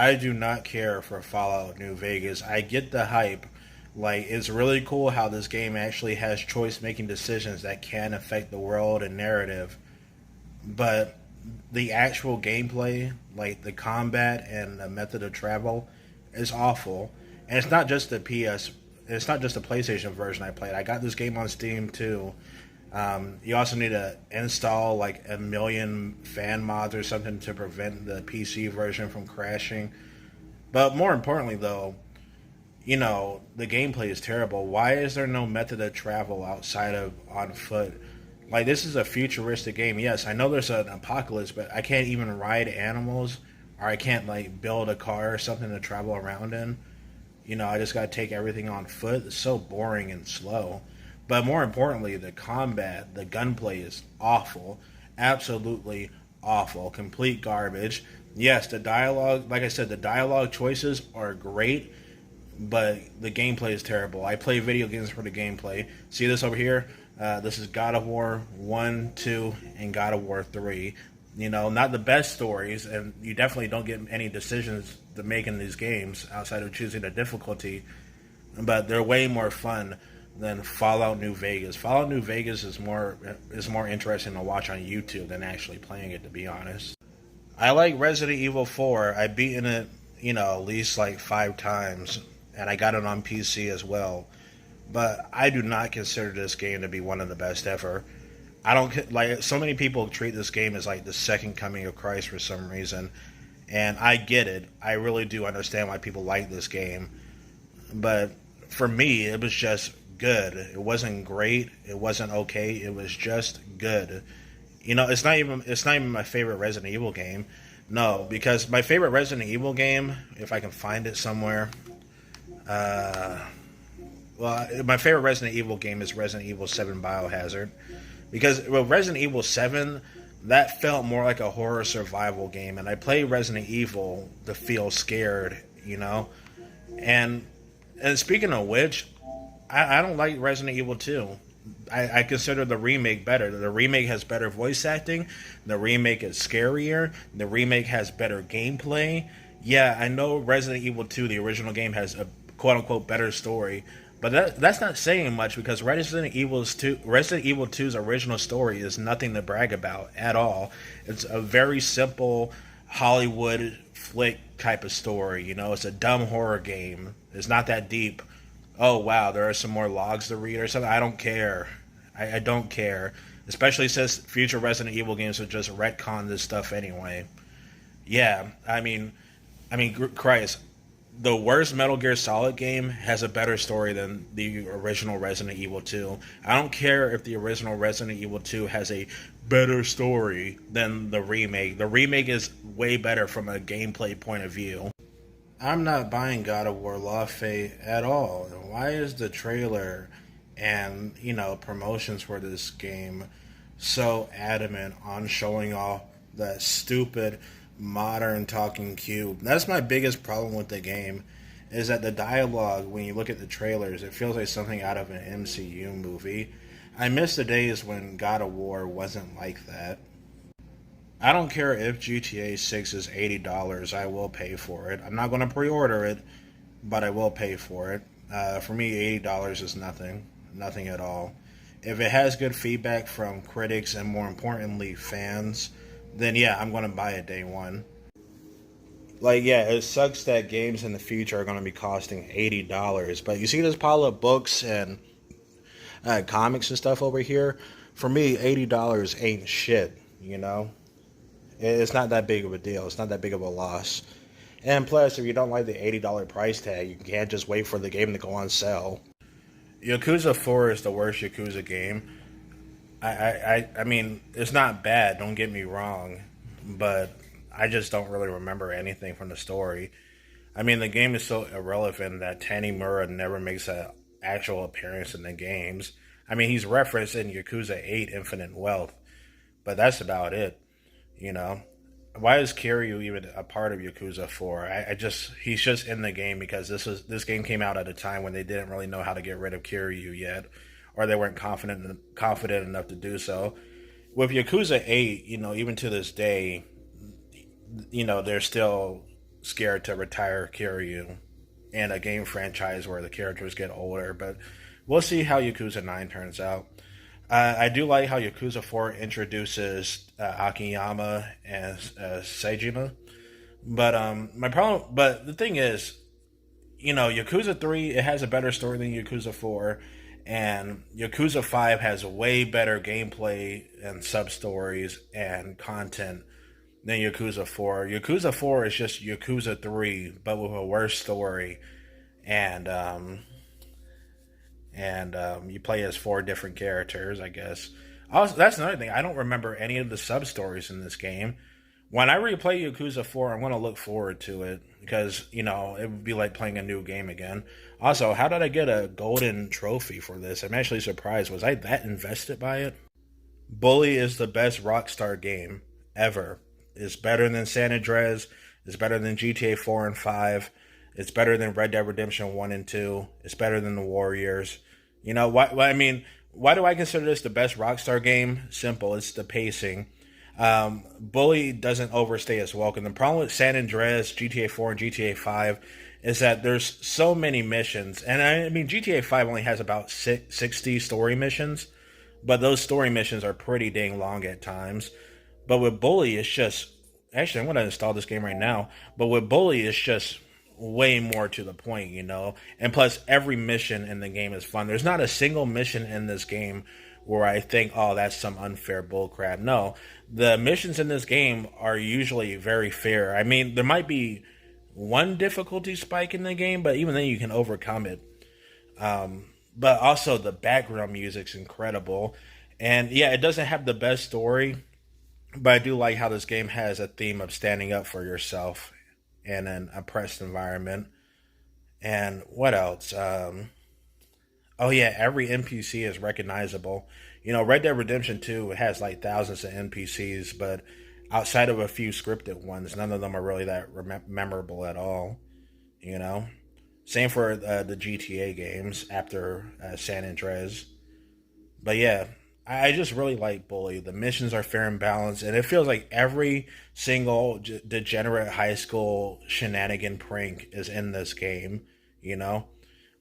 I do not care for Fallout New Vegas. I get the hype. Like, it's really cool how this game actually has choice making decisions that can affect the world and narrative. But the actual gameplay, like the combat and the method of travel, is awful. And it's not just the PS. It's not just the PlayStation version I played. I got this game on Steam too. You also need to install like a million fan mods or something to prevent the PC version from crashing. But more importantly, though, the gameplay is terrible. Why is there no method of travel outside of on foot? Like, this is a futuristic game. Yes, I know there's an apocalypse, but I can't even ride animals, or I can't like build a car or something to travel around in. I just got to take everything on foot. It's so boring and slow. But more importantly, the combat, the gunplay is awful. Absolutely awful. Complete garbage. Yes, the dialogue, like I said, the dialogue choices are great, but the gameplay is terrible. I play video games for the gameplay. See this over here? This is God of War 1, 2, and God of War 3. Not the best stories, and you definitely don't get any decisions to make in these games outside of choosing the difficulty, but they're way more fun than Fallout New Vegas. Fallout New Vegas is more interesting to watch on YouTube than actually playing it, to be honest. I like Resident Evil 4. I've beaten it, at least like 5 times, and I got it on PC as well. But I do not consider this game to be one of the best ever. I don't like so many people treat this game as like the second coming of Christ for some reason, and I get it. I really do understand why people like this game, but for me, it was just good. It wasn't great. It wasn't okay. It was just good. It's not even my favorite Resident Evil game. No, because my favorite Resident Evil game, if I can find it somewhere, my favorite Resident Evil game is Resident Evil 7 Biohazard. Because Resident Evil 7, that felt more like a horror survival game. And I played Resident Evil to feel scared. And speaking of which, I don't like Resident Evil 2. I consider the remake better. The remake has better voice acting. The remake is scarier. The remake has better gameplay. Yeah, I know Resident Evil 2, the original game, has a quote-unquote better story. But that's not saying much because Resident Evil 2's original story is nothing to brag about at all. It's a very simple Hollywood flick type of story. It's a dumb horror game. It's not that deep. Oh, wow, there are some more logs to read or something. I don't care. I don't care. Especially since future Resident Evil games will just retcon this stuff anyway. Yeah, Christ. The worst Metal Gear Solid game has a better story than the original Resident Evil 2. I don't care if the original Resident Evil 2 has a better story than the remake. The remake is way better from a gameplay point of view. I'm not buying God of War Lost Fate at all. Why is the trailer and, promotions for this game so adamant on showing off that stupid modern talking cube? That's my biggest problem with the game, is that the dialogue, when you look at the trailers, it feels like something out of an MCU movie. I miss the days when God of War wasn't like that. I don't care if GTA 6 is $80, I will pay for it. I'm not going to pre-order it, but I will pay for it. For me, $80 is nothing at all. If it has good feedback from critics and, more importantly, fans, then yeah, I'm going to buy it day one. Like, yeah, it sucks that games in the future are going to be costing $80. But you see this pile of books and comics and stuff over here? For me, $80 ain't shit. It's not that big of a deal. It's not that big of a loss. And plus, if you don't like the $80 price tag, you can't just wait for the game to go on sale. Yakuza 4 is the worst Yakuza game. I mean, it's not bad, don't get me wrong, but I just don't really remember anything from the story. I mean, the game is so irrelevant that Tanimura never makes an actual appearance in the games. I mean, he's referenced in Yakuza 8 Infinite Wealth, but that's about it, you know? Why is Kiryu even a part of Yakuza 4? He's just in the game because this game came out at a time when they didn't really know how to get rid of Kiryu yet, or they weren't confident enough to do so. With Yakuza 8, even to this day, they're still scared to retire Kiryu in a game franchise where the characters get older. But we'll see how Yakuza 9 turns out. I do like how Yakuza 4 introduces Akiyama as Seijima. But the thing is, Yakuza 3, it has a better story than Yakuza 4, and Yakuza 5 has way better gameplay and sub stories and content than Yakuza 4. Yakuza 4 is just Yakuza 3, but with a worse story, and you play as four different characters, I guess. Also, that's another thing. I don't remember any of the sub stories in this game. When I replay Yakuza 4, I'm going to look forward to it because, it would be like playing a new game again. Also, how did I get a golden trophy for this? I'm actually surprised. Was I that invested by it? Bully is the best Rockstar game ever. It's better than San Andreas. It's better than GTA 4 and 5. It's better than Red Dead Redemption 1 and 2. It's better than The Warriors. Why do I consider this the best Rockstar game? Simple. It's the pacing. Bully doesn't overstay its welcome. The problem with San Andreas, GTA 4, and GTA 5 is that there's so many missions. And GTA 5 only has about 60 story missions, but those story missions are pretty dang long at times. But with Bully, it's just... Actually, I'm going to install this game right now. But with Bully, it's just way more to the point, And plus, every mission in the game is fun. There's not a single mission in this game where I think, oh, that's some unfair bullcrap. No, the missions in this game are usually very fair. There might be one difficulty spike in the game, but even then you can overcome it. But also the background music's incredible. And yeah, it doesn't have the best story, but I do like how this game has a theme of standing up for yourself in an oppressed environment. And what else? Oh yeah, every NPC is recognizable. Red Dead Redemption 2 has like thousands of NPCs, but outside of a few scripted ones, none of them are really that memorable at all. Same for the GTA games after San Andreas. But yeah, I just really like Bully. The missions are fair and balanced, and it feels like every single degenerate high school shenanigan prank is in this game.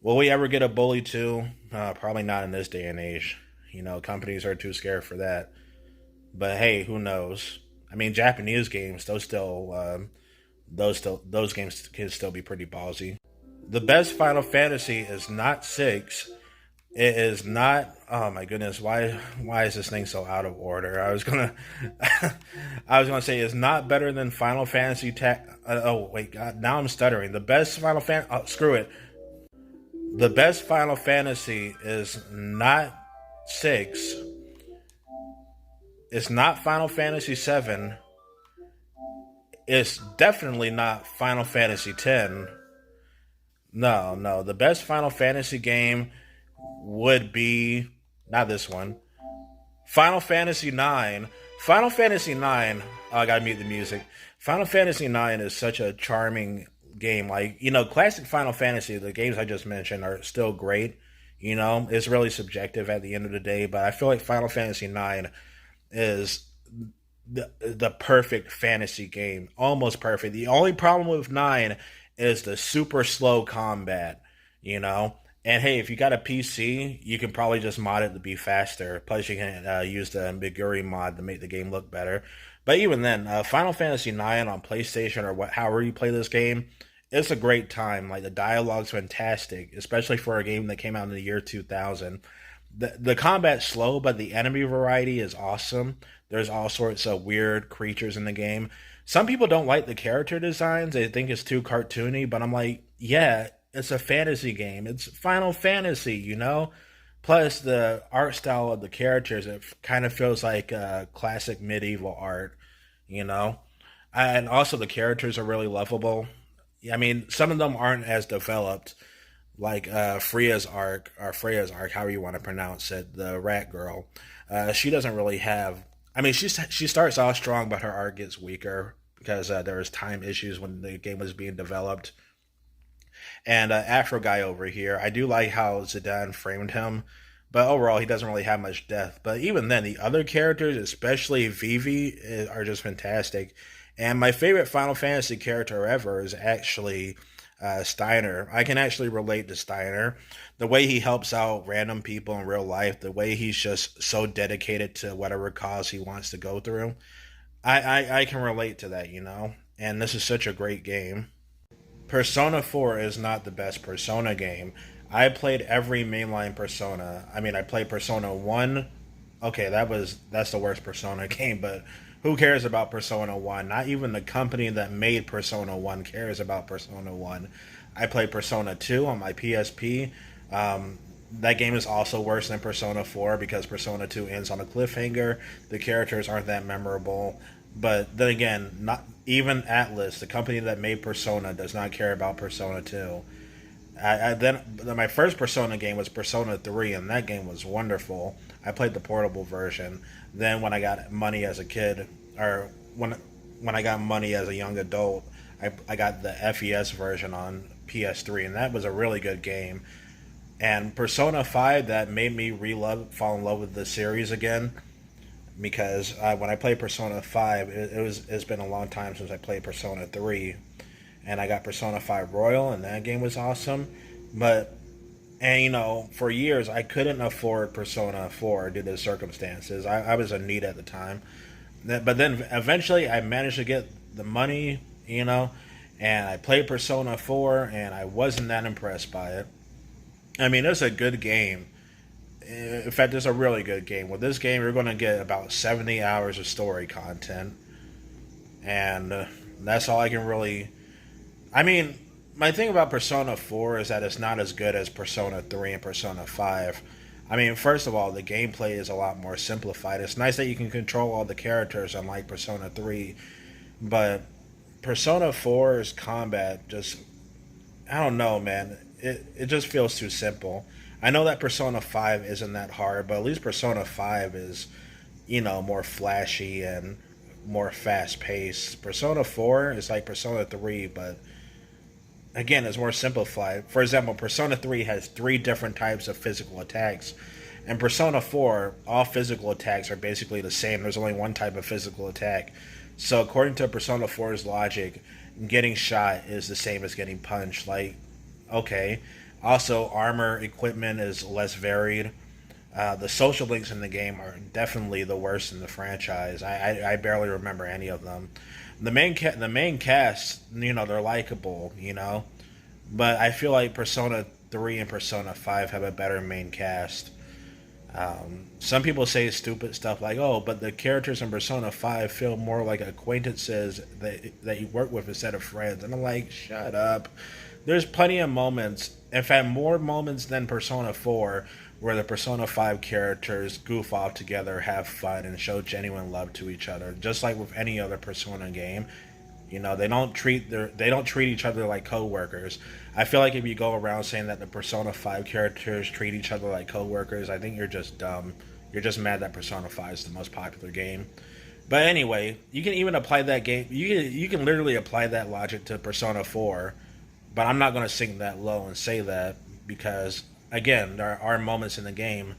Will we ever get a Bully 2? Probably not in this day and age. Companies are too scared for that. But hey, who knows? Japanese games, those games can still be pretty ballsy. The best Final Fantasy is not 6. It is not. Oh my goodness! Why is this thing so out of order? I was gonna say it's not better than Final Fantasy. Oh wait, God! Now I'm stuttering. The best Final Fan. Oh, screw it. The best Final Fantasy is not 6. It's not Final Fantasy 7. It's definitely not Final Fantasy 10. No. The best Final Fantasy game would be not this one. Final Fantasy 9. Final Fantasy 9. Oh, I gotta mute the music. Final Fantasy 9 is such a charming game. Classic Final Fantasy, the games I just mentioned are still great. It's really subjective at the end of the day, but I feel like Final Fantasy 9 is the perfect fantasy game. Almost perfect. The only problem with 9 is the super slow combat, And hey, if you got a PC, you can probably just mod it to be faster. Plus, you can use the Meguri mod to make the game look better. But even then, Final Fantasy 9 on PlayStation or however you play this game, it's a great time. Like, the dialogue's fantastic, especially for a game that came out in the year 2000. The combat's slow, but the enemy variety is awesome. There's all sorts of weird creatures in the game. Some people don't like the character designs. They think it's too cartoony, but I'm like, yeah, it's a fantasy game. It's Final Fantasy, Plus, the art style of the characters, it kind of feels like classic medieval art, And also the characters are really lovable. Some of them aren't as developed, like Freya's arc, however you want to pronounce it, the rat girl. She doesn't really have... she starts off strong, but her arc gets weaker because there was time issues when the game was being developed. And Afro guy over here, I do like how Zidane framed him, but overall he doesn't really have much depth. But even then, the other characters, especially Vivi, are just fantastic. And my favorite Final Fantasy character ever is actually Steiner. I can actually relate to Steiner. The way he helps out random people in real life, the way he's just so dedicated to whatever cause he wants to go through. I can relate to that, you know? And this is such a great game. Persona 4 is not the best Persona game. I played every mainline Persona. I mean, I played Persona 1. Okay, that's the worst Persona game, but who cares about Persona 1? Not even the company that made Persona 1 cares about Persona 1. I played Persona 2 on my PSP. That game is also worse than Persona 4 because Persona 2 ends on a cliffhanger. The characters aren't that memorable. But then again, not even Atlas, the company that made Persona, does not care about Persona 2. Then my first Persona game was Persona 3, and that game was wonderful. I played the portable version. Then when I got money as a kid, or when I got money as a young adult, I got the FES version on PS3, and that was a really good game. And Persona 5, that made me fall in love with the series again, because when I played Persona 5, it's been a long time since I played Persona 3, and I got Persona 5 Royal, and that game was awesome. But and you know, for years I couldn't afford Persona 4 due to the circumstances. I was in need at the time, but then eventually I managed to get the money, you know, and I played Persona 4, and I wasn't that impressed by it. I mean, it's a good game. In fact, it's a really good game. With this game, you're going to get about 70 hours of story content, and that's all I can really. I mean, my thing about Persona 4 is that it's not as good as Persona 3 and Persona 5. I mean, first of all, the gameplay is a lot more simplified. It's nice that you can control all the characters, unlike Persona 3, but Persona 4's combat just. I don't know, man. It just feels too simple. I know that Persona 5 isn't that hard, but at least Persona 5 is, you know, more flashy and more fast paced. Persona 4 is like Persona 3, but again, it's more simplified. For example, Persona 3 has three different types of physical attacks. And Persona 4, all physical attacks are basically the same. There's only one type of physical attack. So, according to Persona 4's logic, getting shot is the same as getting punched. Like, okay. Also, armor equipment is less varied. The social links in the game are definitely the worst in the franchise. I barely remember any of them. The main cast, you know, they're likable, you know, but I feel like Persona 3 and Persona 5 have a better main cast. Some people say stupid stuff like, "Oh, but the characters in Persona 5 feel more like acquaintances that you work with instead of friends," and I'm like, "Shut up." There's plenty of moments, in fact, more moments than Persona 4, where the Persona 5 characters goof off together, have fun, and show genuine love to each other. Just like with any other Persona game, you know, they don't treat each other like coworkers. I feel like if you go around saying that the Persona 5 characters treat each other like coworkers, I think you're just dumb. You're just mad that Persona 5 is the most popular game. But anyway, you can even apply that game. You can literally apply that logic to Persona 4. But I'm not going to sink that low and say that because, again, there are moments in the game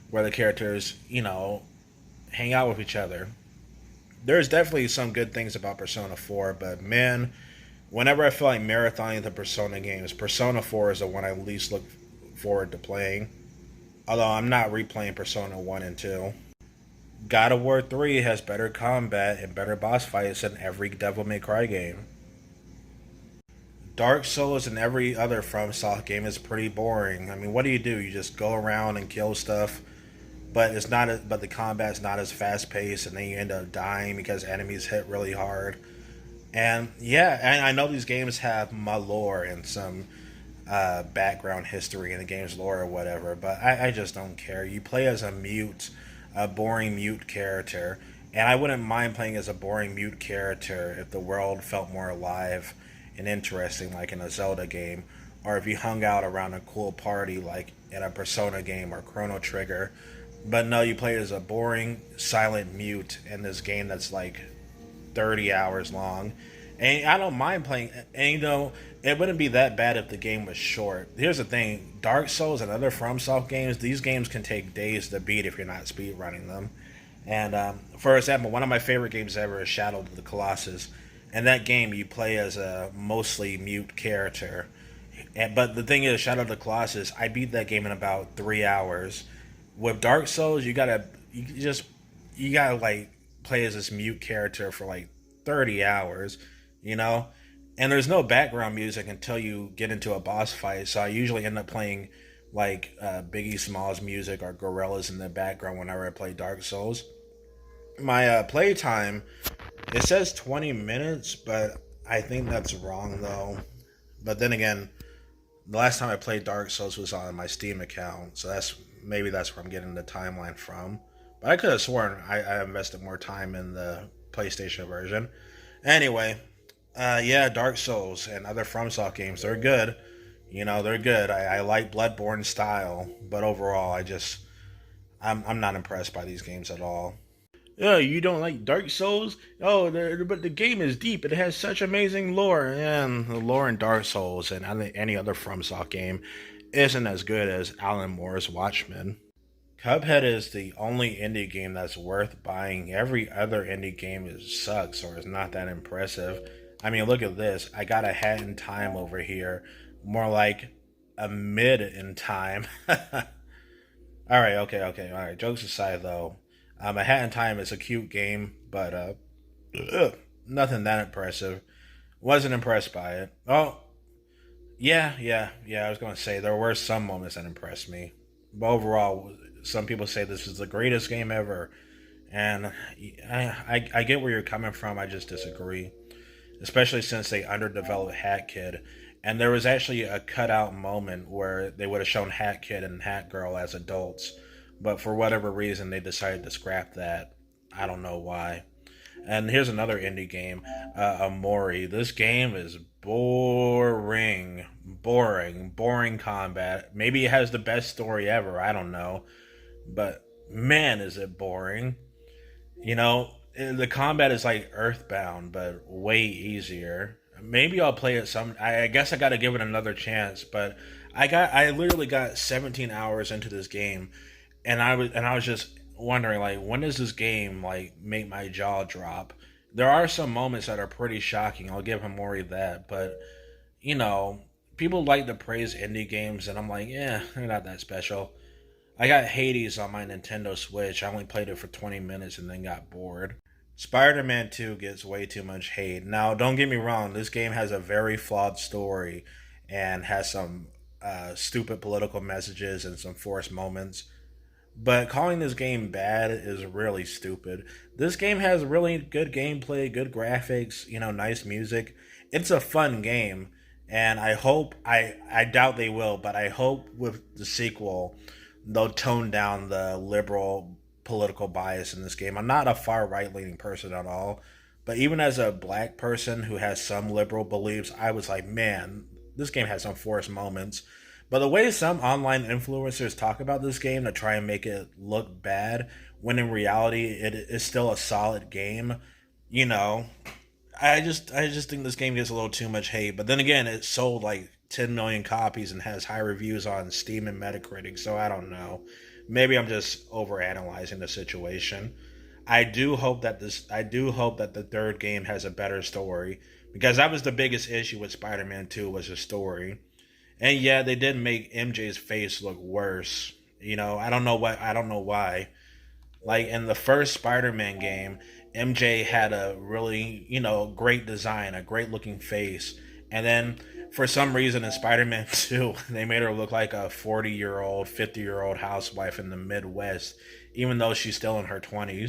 where the characters, you know, hang out with each other. There's definitely some good things about Persona 4, but man, whenever I feel like marathoning the Persona games, Persona 4 is the one I least look forward to playing. Although I'm not replaying Persona 1 and 2. God of War 3 has better combat and better boss fights than every Devil May Cry game. Dark Souls and every other FromSoft game is pretty boring. I mean, what do? You just go around and kill stuff, but but the combat's not as fast paced, and then you end up dying because enemies hit really hard. And yeah, and I know these games have my lore and some background history in the game's lore or whatever, but I just don't care. You play as a boring mute character, and I wouldn't mind playing as a boring mute character if the world felt more alive and interesting, like in a Zelda game, or if you hung out around a cool party, like in a Persona game or Chrono Trigger. But no, you play as a boring, silent mute in this game that's like 30 hours long. And I don't mind playing, and you know, it wouldn't be that bad if the game was short. Here's the thing, Dark Souls and other FromSoft games, these games can take days to beat if you're not speedrunning them. And for example, one of my favorite games ever is Shadow of the Colossus. In that game, you play as a mostly mute character. But the thing is, Shadow of the Colossus, I beat that game in about 3 hours. With Dark Souls, you gotta like play as this mute character for like 30 hours, you know. And there's no background music until you get into a boss fight. So I usually end up playing like Biggie Smalls music or Gorillas in the background whenever I play Dark Souls. My playtime, it says 20 minutes, but I think that's wrong though. But then again, the last time I played Dark Souls was on my Steam account, so that's where I'm getting the timeline from. But I could have sworn I invested more time in the PlayStation version. Anyway, yeah, Dark Souls and other FromSoft games, they're good. You know, they're good. I like Bloodborne style, but overall, I'm not impressed by these games at all. Oh, you don't like Dark Souls? Oh, but the game is deep. It has such amazing lore, and the lore in Dark Souls and any other FromSoft game isn't as good as Alan Moore's Watchmen. Cuphead is the only indie game that's worth buying. Every other indie game sucks or is not that impressive. I mean, look at this. I got a hat in time over here. More like a mid in time. All right, okay. All right, jokes aside, though. A Hat in Time is a cute game, but nothing that impressive. Wasn't impressed by it. Oh, yeah. I was going to say there were some moments that impressed me, but overall, some people say this is the greatest game ever, and I get where you're coming from. I just disagree, especially since they underdeveloped Hat Kid, and there was actually a cutout moment where they would have shown Hat Kid and Hat Girl as adults, but for whatever reason they decided to scrap that. I don't know why. And here's another indie game, Amori. This game is boring combat. Maybe it has the best story ever. I don't know, but man, is it boring. You know, the combat is like Earthbound, but way easier. Maybe I'll play it some. I guess I got to give it another chance. But I literally got 17 hours into this game, and I was just wondering like when does this game like make my jaw drop? There are some moments that are pretty shocking. I'll give Hamori that, but you know, people like to praise indie games, and I'm like, yeah, they're not that special. I got Hades on my Nintendo Switch. I only played it for 20 minutes and then got bored. Spider Man 2 gets way too much hate. Now, don't get me wrong, this game has a very flawed story and has some stupid political messages and some forced moments. But calling this game bad is really stupid. This game has really good gameplay, good graphics, you know, nice music. It's a fun game, and I doubt they will, but I hope with the sequel they'll tone down the liberal political bias in this game. I'm not a far right leaning person at all, but even as a black person who has some liberal beliefs, I was like, man, this game has some forced moments. But the way some online influencers talk about this game to try and make it look bad, when in reality it is still a solid game, you know, I just think this game gets a little too much hate. But then again, it sold like 10 million copies and has high reviews on Steam and Metacritic, so I don't know. Maybe I'm just overanalyzing the situation. I do hope that the third game has a better story because that was the biggest issue with Spider-Man 2 was the story. And yeah, they did make MJ's face look worse. You know, I don't know why. Like in the first Spider-Man game, MJ had a really, you know, great design, a great looking face. And then for some reason in Spider-Man 2, they made her look like a 40-year-old, 50-year-old housewife in the Midwest, even though she's still in her 20s.